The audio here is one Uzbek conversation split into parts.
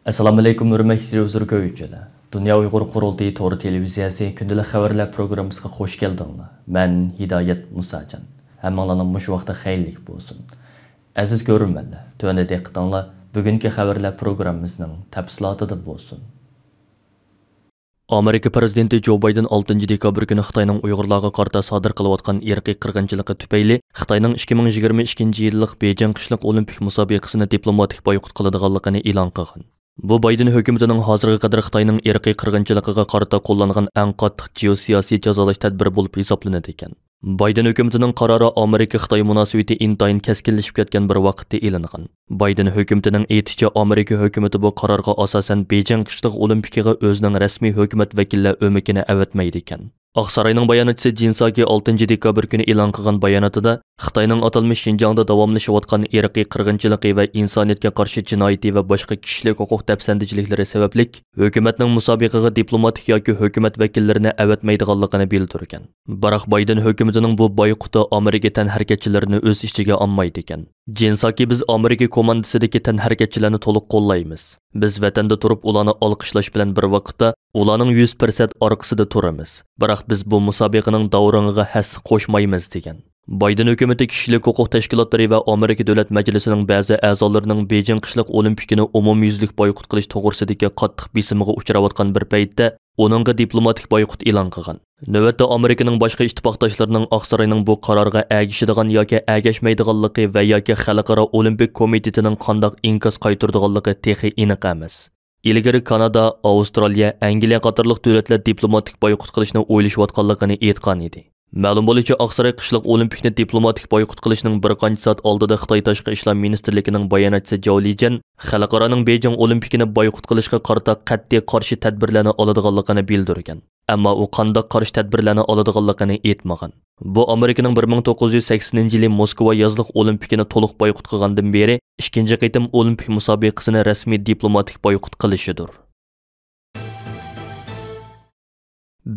Assalamu alaykum hurmatli televizor Dunya Uyghur Qurultiyi to'g'ri televiziyasi kündəlik xəvərlər proqramımızga xoş gəldinglar. Mən Hidayət Musacan. Həmmələrin bu vaxtda xeyirlik bolsun. Aziz görürmənlər, tövəndə diqqətinizlər bugünkü xəvərlər proqramımızın təfsilatında bolsun. Amerika prezidenti Joe Biden 6 dekabr günü Xitayning Uyg'urlarga qarata sodir qilayotgan irqiy qirg'inchiligi tufayli Xitayning 2022 yillik Beijing qishliq olimpik musobaqasini diplomatik boykot qiladiganligini e'lon qilgan. Bu Biden hökumətinin hazırga qadar Xitayning irqiy qirg'inchiligiga qarata qo'llangan eng qattiq geosiyosiy jazolash tadbiri bo'lib hisoblanadi ekan. Biden hökumətinin qarori Amerika-Xitoy munosabati intayin keskinlashib ketgan bir vaqtda e'lingan. Biden hökumətinin aytishicha Amerika hökuməti bu qarorga asosan Beijing qishliq olimpikaga o'zining rasmiy hökumət vakillar o'mikini avatmaydi ekan. Aqsarayning bayonotchisi Jinsaki 6 dekabr kuni e'lon qilgan bayonotida Xitoyning atalmish Xinjiangda davomlashayotgan irqiy qirg'inchiligi va insoniyatga qarshi jinoyati va boshqa kishilik huquq dafsandijiliklari sababli hukumatning musobaqaga diplomatik yoki hukumat vakillarini avatmaydiganligini bildirgan. Biroq Biden hukumatining bu boyquti Amerika tanharakatchilarini o'z ichiga olmaydi ekan. Jinsaki biz Amerika komandasidagi tanharakatchilarni to'liq qo'llaymiz. Biz vatanda turib ularni olqishlash bilan bir vaqtda ularning 100% orqasida turamiz. Biroq biz bu musobaqaning davringiga hassa qo'shmaymiz degan. Biden hukumati kishilik huquq tashkilotlari va Amerika davlat majlisining ba'zi a'zolarining Beijing qishliq olimpikini umumyuzlik boykot qilish to'g'risidagi qattiq besimga uchrayotgan bir paytda uningga diplomatik boykot e'lon qilgan. Navbatda Amerikaning boshqa ittifoqdoshlarining Oqsaroyning bu qarorga agishadigan yoki agashmaydiganligi va yoki Xalqaro Olimpik komitetining qanday inkos qaytardiganligi texi aniq emas. Ilgari Kanada, Avstraliya, Angliya qatorliq davlatlar diplomatik boykot qilishni o'ylashayotganligini aytgan edi. Ma'lum bo'lishicha Oqsaroy qishliq olimpikni diplomatik boykot qilishning bir qancha soat oldida Xitoy tashqi ishlar ministrligining bayonotchisi Zhao Lijian xalqaroning Beijing olimpikini boykot qilishga qarata qat'iy qarshi tadbirlarni oladiganligini bildirgan. Ammo u qanday qarshi tadbirlarni oladiganligini aytmagan. Bu Amerikaning 1980-yili Moskva yozliq olimpikini to'liq boykot qilgandan beri ikkinchi qitim olimpik musobaqasini rasmiy diplomatik boykot qilishidir.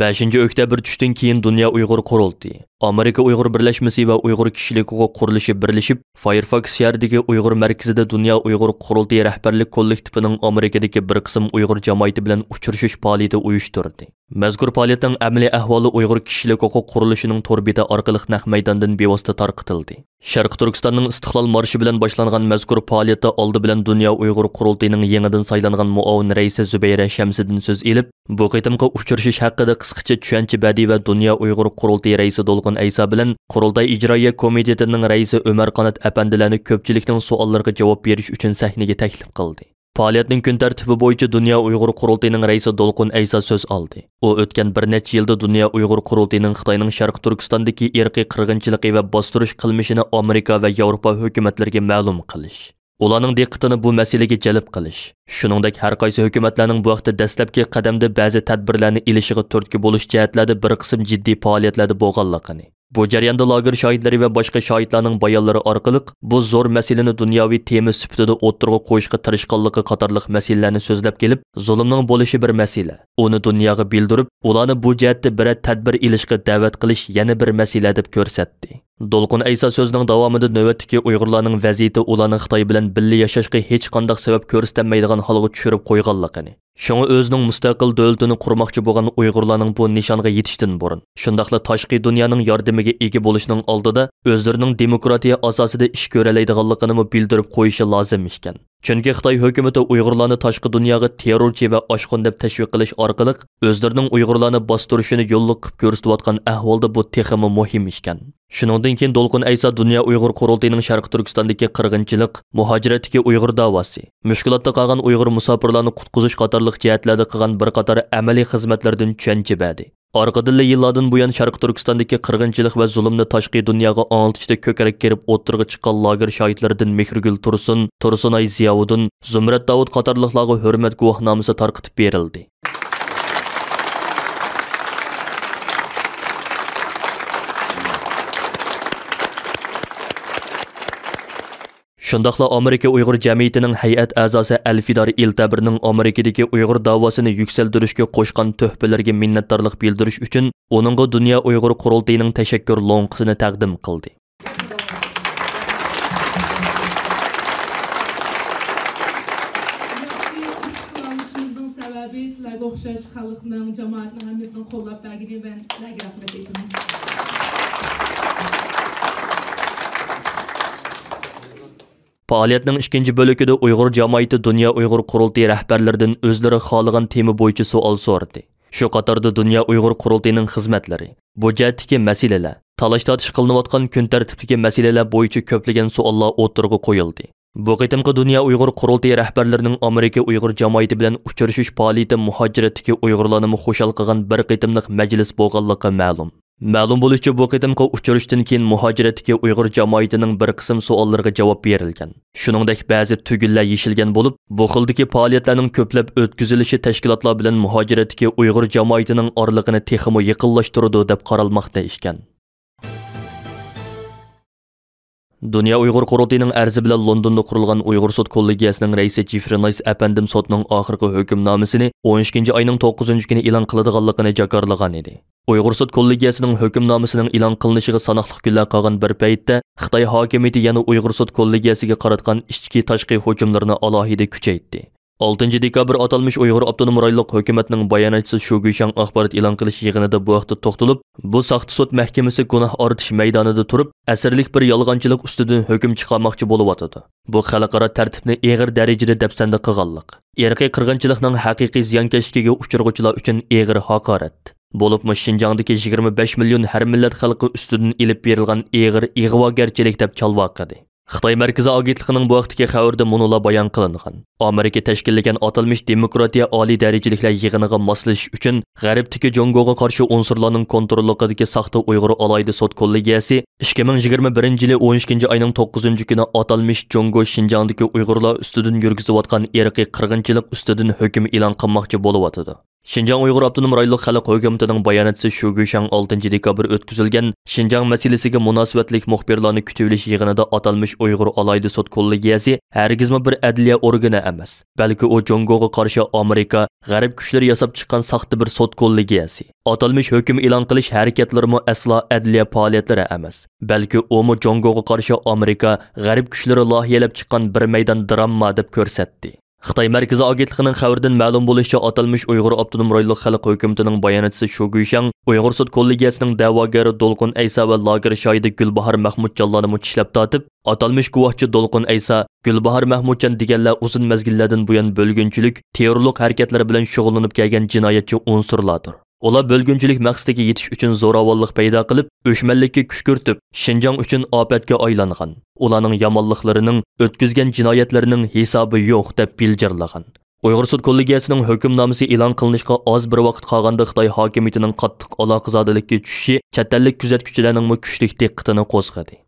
5 oktyabr tushdan keyin Dunya Uyg'ur Qurultiyi, Amerika Uyg'ur birlashmasi va Uyg'ur kishilik huquq qurilishi birlashib, Firefox shahridagi Uyg'ur markazida Dunya Uyg'ur Qurultiyi rahbarlik kollektivining Amerikadagi bir qism Uyg'ur jamoati bilan uchrashish faoliyati uyushtirdi. Mazkur faoliyatning amaliy ahvoli Uyg'ur kishilik huquq qurilishining to'rbeti orqali naq maydondan bevosita tarqatildi. Sharq Turkistonning istiqlol marshi bilan boshlangan mazkur faoliyatda oldi bilan Dunya Uyg'ur Qurultiyining yangidan saylangan muavin raisi Zubayra Shamsiddin so'z elib, bu qitimga uchrashish haqida qisqacha tushuncha badi va Dunya Uyg'ur Qurultiyi raisi Dolqin Aysa bilan Qurultay ijroiya komitetining raisi Ömer Qanat apandilarni ko'pchilikning savollariga javob berish uchun sahnaga taklif qildi. Faoliyatning kun tartibi bo'yicha Dunya Uyg'ur Qurultiyining raisi Dolqin Aysa so'z oldi. U o'tgan bir necha yilda Dunya Uyg'ur Qurultiyining Xitoyning Sharq Turkistondagi irqiy qirg'inchiligi va bostirish qilmishini Amerika va Yevropa hukumatlariga ma'lum qilish, ularning diqqatini bu masalaga jalb qilish, shuningdek har qaysi hukumatlarning bu vaqtda dastlabki qadamda ba'zi tadbirlarni ilishiga turtki bo'lish jihatlarida bir qism jiddiy faoliyatlarda bo'lganligini, bu jarayonda lager shohidlari va boshqa shohidlarning bayonlari orqali bu zo'r masalani dunyoviy tema sifatida o'ttirg'a qo'yishga tirishganligi qatorliq masalalarni so'zlab kelib, zulmning bo'lishi bir masala, uni dunyoga bildirib, ularni bu jihatda bir tadbir ilishga da'vat qilish yana bir masala deb ko'rsatdi. Dolqin Aysa so'zining davomida navbatdagi Uyg'urlarning vaziyati ularning Xitoy bilan birga yashashga hech qanday sabab ko'rsatmaydigan holga tushirib qo'yganligini, shunga o'zining mustaqil davlatini qurmoqchi bo'lgan Uyg'urlarning bu nishonga yetishdan burun, shundaqla tashqi dunyoning yordamiga ega bo'lishning oldida o'zlarining demokratiya asosida ish ko'ralaydiganligini bildirib qo'yishi lozim ekan. Chunki Xitoy hukumati Uyg'urlarni tashqi dunyoga terrorchi va oshqon deb tashviq qilish orqali o'zlarining Uyg'urlarni bostirishini yo'lliq qilib ko'rsatayotgan ahvolda bu texmi muhim ekan. Shuningdek keyin Dolqin Aysa Dunya Uyg'ur Qurultiyining Sharq Turkistondagi qirg'inchilik, muhojiratdagi Uyg'ur da'vosi, mushkulotda qolgan Uyg'ur musofirlarni qutqizish qatorliq jihatlarda qilgan bir qator amaliy xizmatlardan tushuncha berdi. Orqadan yillardan buyon Sharq Turkistondagi qirg'inchilik va zulmni tashqi dunyoga anglitishda ko'krak kerib o'tirg'i chiqqan lager shohidlaridan Mehrgul Tursun, Tursunay Ziyovuddin, Zumrat Davud qatorliqlarga hurmat guvohnomasi tarqatib berildi. Shundaqla Amerika Uyg'ur jamiyatining hay'at a'zosi Al-Fidor Iltabirning Amerikadagi Uyg'ur davosini yuksaltirishga qo'shgan tuhfalarga minnatdorlik bildirish uchun uningga Dunya Uyg'ur Qurultiyining tashakkur lo'nqisini taqdim qildi. o'xshash xalqning, jamoatning hammasini qo'llab bergani men sizlarga rahmat aytaman. Faoliyatning ikkinchi bo'ligida Uyg'ur jamoati Dunya Uyg'ur qurultiyi rahbarlaridan o'zlari xohlagan tema bo'yicha savol so'radi. Shu qatorda Dunya Uyg'ur qurultiyining xizmatlari, bu jihatdagi masalalar, talash-tortish qilinayotgan kun tartibidagi masalalar bo'yicha ko'plagan savollar o'tirg'i qo'yildi. Bu qitimqi Dunya Uyg'ur qurultiyi rahbarlarining Amerika Uyg'ur jamoati bilan uchrashish faoliyati muhojiratdagi Uyg'urlarni xushal qilgan bir qitimliq majlis bo'lganligi ma'lum. Ma'lum bo'lishicha, bu qitimqi uchrashishdan keyin muhojiratdagi Uyg'ur jamoatining bir qism savollariga javob berilgan. Shuningdek, ba'zi tugunlar yeshilgan bo'lib, bu xildagi faoliyatlarning ko'plab o'tkazilishi tashkilotlar bilan muhojiratdagi Uyg'ur jamoatining oraliqini texmo yaqinlashtirdi deb qaralmoqda ekan. Dunya Uyg'ur qurultiyining arzi bilan Londonda qurilgan Uyg'ur sud kollegiyasining raisi Jeffrey Nice apandim sotning oxirgi hukmnomasini 12 oyning 9 kuni e'lon qiladiganligini jakarlagan edi. Uyg'ur sud kollegiyasining hukmnomasining e'lon qilinishiga sanoqli kunlar qolgan bir paytda Xitoy hokimiyati yana Uyg'ur sud kollegiyasiga qaratgan ichki tashqi hujumlarni alohida kuchaytirdi. 6 dekabr atalmış Uyghur Abdunum Raylık hökumətinin bayanatçısı Shu Guishan axbarat e'lon qilish yig'inida bu vaqtda to'xtalib, bu saxta sud mahkamasi gunoh ortish maydonida turib, asirlik bir yolg'onchilik ustidan hukm chiqarmoqchi bo'lib-atadi. Bu xalqaro tartibni og'ir darajada dafsanda qilganlik, irqiy qirg'inchilikning haqiqiy ziyonkashligiga uchirg'uvchilar uchun og'ir haqorat. Bo'libmi Xinjiangdagi 25 million har millat xalqi ustidan ilib berilgan og'ir ig'vogarchilik deb chalvoqadi. Xitoy Markaziy agentligining bu vaqtdagi xabarda munola bayon qilingan. Amerika tashkillagan atalmış demokratiya oliy darajaliklar yig'iniga moslashish uchun G'arbdagi Jongoga qarshi unsurlarning kontrolligidagi saxta Uyg'ur alayda sud kollegiyasi 2021-yili 12 oyning 9 kuni atalmış Jongo Xinjiangdagi Uyg'urlar ustidan yurgizayotgan irqiy qirg'inchilik ustidan hukm e'lon qilmoqchi bo'lib-atadi. Xinjiang Uyg'ur Abdunum Raylık xalq hukumatining bayonotchisi Shu Guishan 6 dekabr o'tkazilgan Xinjiang masalasiga munosabatlik muxbirlarni kutib olish yig'inida atalmış Uyg'ur alayda sud kollegiyasi hargizmi bir adliya organi emas, balki u Jongoga qarshi Amerika g'arb kuchlari yasab chiqqan saxta bir sud kollegiyasi. Atalmış hukm e'lon qilish harakatlarimi aslo adliya faoliyatlari emas, balki u Jongoga qarshi Amerika g'arb kuchlari loyihалab chiqqan bir maydon drama deb ko'rsatdi. Xitoy Markaziy agentligining xabaridan ma'lum bo'lishicha, atalmış Uyg'ur Abdunum Raylık xalq hukumatining bayonotchisi Shu Guishan Uyg'ur sud kollegiyasining da'vogari Dolqun Aysa va lager shohidi Gulbahor Mahmudjonlarni tishlab tortib, atalmış guvohchi Dolqun Aysa, Gulbahor Mahmudjon deganlar uzun mezgillardan buyon bo'lgunchilik, terrorlik harakatlari bilan shug'ullanib kelgan jinoyatchi unsurlardir. Ular bo'lgunchilik maqsadiga yetish uchun zo'ravonlik paydo qilib, o'shmanlikka kuch kiritib, Xinjiang uchun ofatga aylangan. Ularning yomonliklarining, o'tkazgan jinoyatlarining hisobi yo'q deb bildirlagan. Uyg'ur sud kollegiyasining hukmnomasi e'lon qilinishga oz bir vaqt qolganda Xitoy hokimiyatining qattiq aloqazodalikka tushishi chet ellik kuzatuvchilarning kuchli diqqatini qo'zg'adi.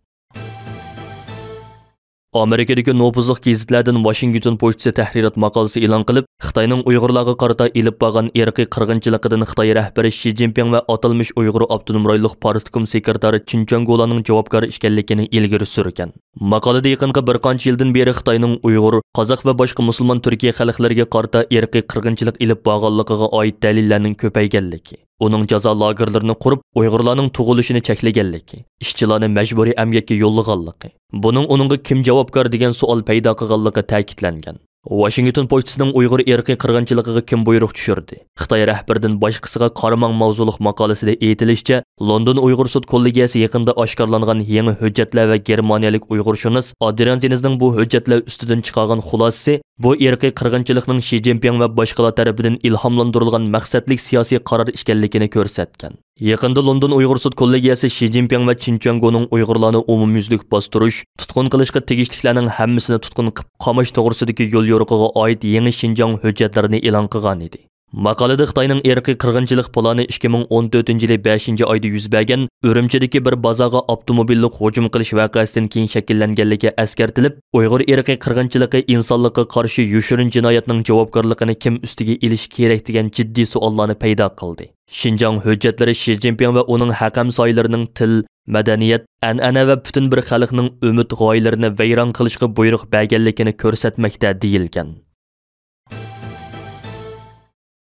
Amerikadagi nopuzliq gazetlardan Washington pochtasi tahrirat maqolasi e'lon qilib, Xitoyning Uyg'urlarga qarata elib borgan irqiy qirg'inchiligidan Xitoy rahbari Xi Jinping va atalmış Uyg'ur Abdunum Raylık partiyum sekretari Chinchongolarning javobgar ekanligini ilgari surgan. Maqolada yaqinqi bir qancha yildan beri Xitoyning Uyg'ur, qozoq va boshqa musulmon Turkiya xalqlariga qarata irqiy qirg'inchilik elib borganligiga oid dalillarning ko'payganligi, uning jazo lagerlarini qurib, Uyg'urlarning tug'ilishini cheklaganligi, ishchilarni majburiy emgakka yo'llaganligi, buning uningga kim javobgar degan savol paydo qilganligi ta'kidlangan. Washington pochtasining Uyg'ur irqiy qirg'inchiligiga kim buyruq tushirdi? Xitoy rahbaridan boshqasiga qaramang mavzuliq maqolasida aytilishicha, London Uyg'ur sud kollegiyasi yaqinda oshkorlangan yangi hujjatlar va germaniyalik Uyg'urshunos Adrian Zenizning bu hujjatlar ustidan chiqargan xulosasi bu irqiy qirg'inchilikning Xi Jinping va boshqalar tarafidan ilhomlantirilgan maqsadlik siyosiy qaror ekanligini ko'rsatgan. Yaqinda London Uyg'ur sud kollegiyasi Xi Jinping va Chinchongoning Uyg'urlarni umumyuzlik bostirish, tutqun qilishga tegishliklarning hammasini tutqun qilib qamash to'g'risidagi yo'l yo'riqiga oid yangi Xinjiang hujjatlarini e'lon qilgan edi. Maqolada Xitoyning irqiy qirg'inchilik plani 2014-yili 5-oyda yuz bergan Urumchidagi bir bozorga avtomobillik hujum qilish voqeasidan keyin shakllanganligi eskartilib, Uyg'ur irqiy qirg'inchiligi insonlikqa qarshi yoshirin jinoyatning javobgarligini kim ustiga ilish kerak degan jiddiy savollarni paydo qildi. Xinjiang hujjatlari Xi Jinping va uning hakam soylarining til, madaniyat, an'ana va butun bir xalqning umid g'oyalarini vayron qilishga buyruq berganligini ko'rsatmoqda deyilgan.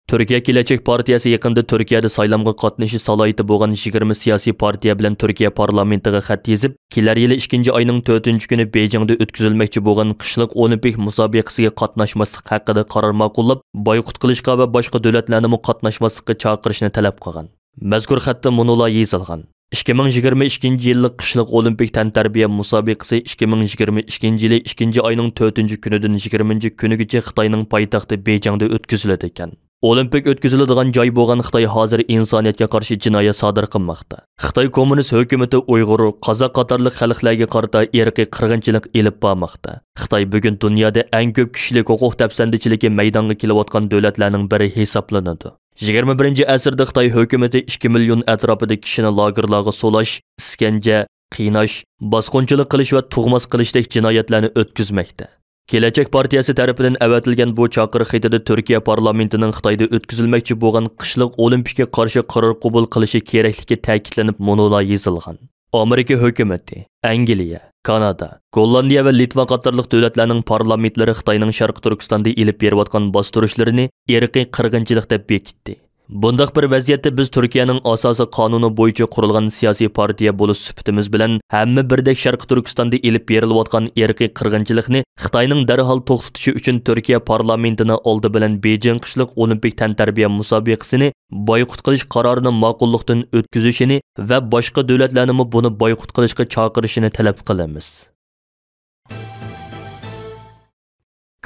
Türkiye Gelecek Partiyası yaqında Türkiye'de saylamga qatnaşışı salayeti bo'lgan 20 siyasi partiya bilan Türkiye parlamentiga xat yezib, kelar yili 2 ayning 4-kuni Beijingda o'tkazilmoqchi bo'lgan qishliq olimpik musobaqasiga qatnaşmaslik haqida qaror ma'qullab, boyqut qilishga va boshqa davlatlarni qatnaşmaslikka chaqirishni talab qilgan. Mazkur xatda monolar yozilgan. 2022 yillik qishliq olimpik tantarbiya musobaqasi 2022 yili 2 ayning 4-kunidan 20 kunigacha Xitoyning poytaxti Beijingda o'tkaziladi ekan. Olimpik o'tkaziladigan joy bo'lgan Xitoy hozir insoniyatga qarshi jinoyat sodir qilmoqda. Xitoy kommunist hukumatı Uyg'ur, qozoq qatorliq xalqlarga qarata irqiy qirg'inchilik elib bormoqda. Xitoy bugun dunyoda eng ko'p kishilik huquq tafsandichiligi maydonga kelayotgan davlatlarning biri hisoblanadi. 21-asrda Xitoy hukumatı 2 million atrofida kishini lagerlarga solash, iskanja, qiynash, bosqinchilik qilish va tug'mas qilishdek jinoyatlarni o'tkazmoqda. Gelecek Partiyası tarafidan avatilgan bu chaqiriq xatida Türkiye parlamentining Xitoyda o'tkazilmoqchi bo'lgan qishliq olimpikga qarshi qaror qabul qilishi kerakligi ta'kidlanib, monolar yozilgan. Amerika hukumati, Angliya, Kanada, Gollandiya va Litva qatorliq davlatlarning parlamentlari Xitoyning Sharq Turkistonda elib berayotgan bostirishlarini irqiy qirg'inchilik deb bekitdi. Bundaq bir vaziyatda biz Türkiye'nin asası kanunu bo'yicha qurilgan siyosiy partiya bo'lish sifatimiz bilan hamma birdek Sharq Turkistonda elib berilayotgan irqiy qirg'inchilikni Xitoyning darhol to'xtatishi uchun Türkiye parlamentini oldi bilan Beijing qishliq olimpik tantarbiya musobaqasini boyqut qilish qarorini ma'qullikdan o'tkazishini va boshqa davlatlarni buni boyqut qilishga chaqirishini talab qilamiz.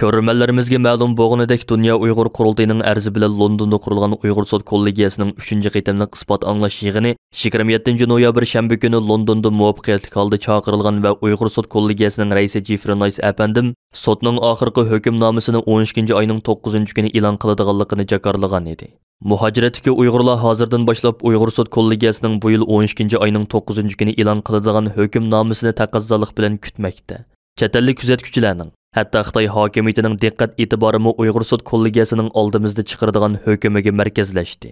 Körürmenlerimizge ma'lum bo'lganidek Dunya Uyg'ur Qurultiyining arzi bilan Londonda qurilgan Uyg'ur sud kollegiyasining 3-qitimliq isbot anglash yig'ini 27 noyabr shanba kuni Londonda muvaffaqiyatli holda chaqirilgan va Uyg'ur sud kollegiyasining raisi Jeffrey Nice apandim sudning oxirgi hukmnomasini 12 oyning 9-kuni e'lon qiladiganligini jakarlagan edi. Muhojiratdagi Uyg'urlar hozirdan boshlab Uyg'ur sud kollegiyasining bu yil 12 oyning 9-kuni e'lon qiladigan hukmnomasini taqozolik bilan kutmoqda. Chet ellik kuzatuvchilarning Hatta Xitoy hokimiyatining diqqat e'tiborimi Uyg'ur sud kollegiyasining oldimizda chiqaradigan hukmiga markazlashdi.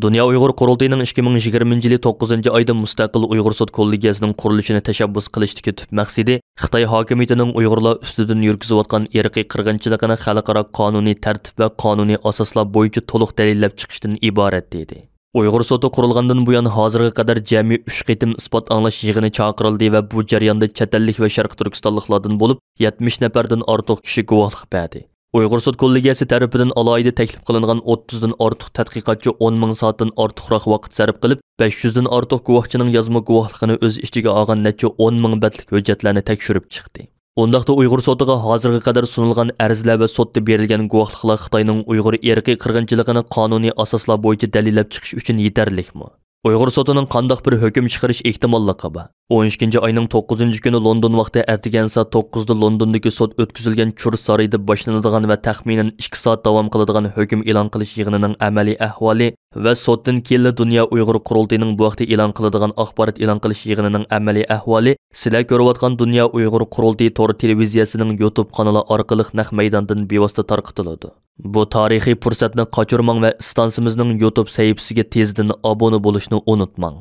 Dunya Uyg'ur Qurultiyining 2020 yili 9-oyda mustaqil Uyg'ur sud kollegiyasining qurilishini tashabbus qilishdagi tub maqsadi Xitoy hokimiyatining Uyg'urlar ustidan yurgizayotgan irqiy qirg'inchiligini xalqaro qonuniy tartib va qonuniy asoslar bo'yicha to'liq dalillab chiqishdan iborat dedi. Uyg'ur sudi qurilgandan buyon hozirga qadar jami 3 qitim isbot anglash yig'ini chaqirildi va bu jarayonda chet ellik va Sharq Turkistonliklardan bo'lib 70 nafardan ortiq kishi guvohlik berdi. Uyg'ur sud kollegiyasi tarafidan alohida taklif qilingan 30 dan ortiq tadqiqotchi 10,000 soatdan ortiqroq vaqt sarf qilib 500 dan ortiq guvohchining yozma guvohligini o'z ichiga olgan necha 10,000 betlik hujjatlarni tekshirib chiqdi. Ondaqda Uyg'ur sotiga hozirga qadar sunilgan arzlar va sotda berilgan guvohliklar Xitoyning Uyg'ur irqiy qirg'inchiligini qonuniy asoslar bo'yicha dalillab chiqish uchun yetarlikmi? Uyg'ur sotining qandoq bir hukm chiqarish ehtimolligi bor. 12 oyning 9-kuni London vaqti ertagan soat 9da Londondagi sud o'tkazilgan Chur saroyida boshlanadigan va taxminan 2 soat davom qiladigan hukm e'lon qilish yig'inining amaliy ahvoli va suddan keyin Dunya Uyg'ur Qurultiyining bu vaqtda e'lon qiladigan axborot e'lon qilish yig'inining amaliy ahvoli sizlar ko'rayotgan Dunya Uyg'ur Qurultiyi to'r televiziyasining YouTube kanali orqali naq maydondan bevosita tarqatiladi. Bu tarixiy fursatni qochirmang va stansimizning YouTube sahifasiga tezdan obuna bo'lishni unutmang.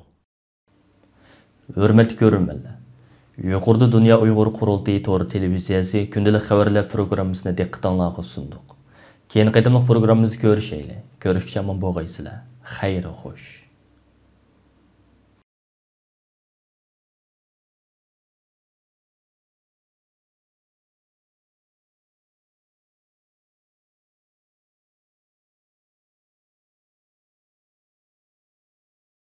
Hurmatli ko'ruvchilar, yuqorida Dunya Uyg'ur Qurultiyi to'r televiziyasi kündəlik xəvərlər pirugrammısini diqqətinizə sunduq. Keyin qaytımlıq proqramımızı görüşəylik. Görüşkən mən boğaysılar. Xeyri xoş.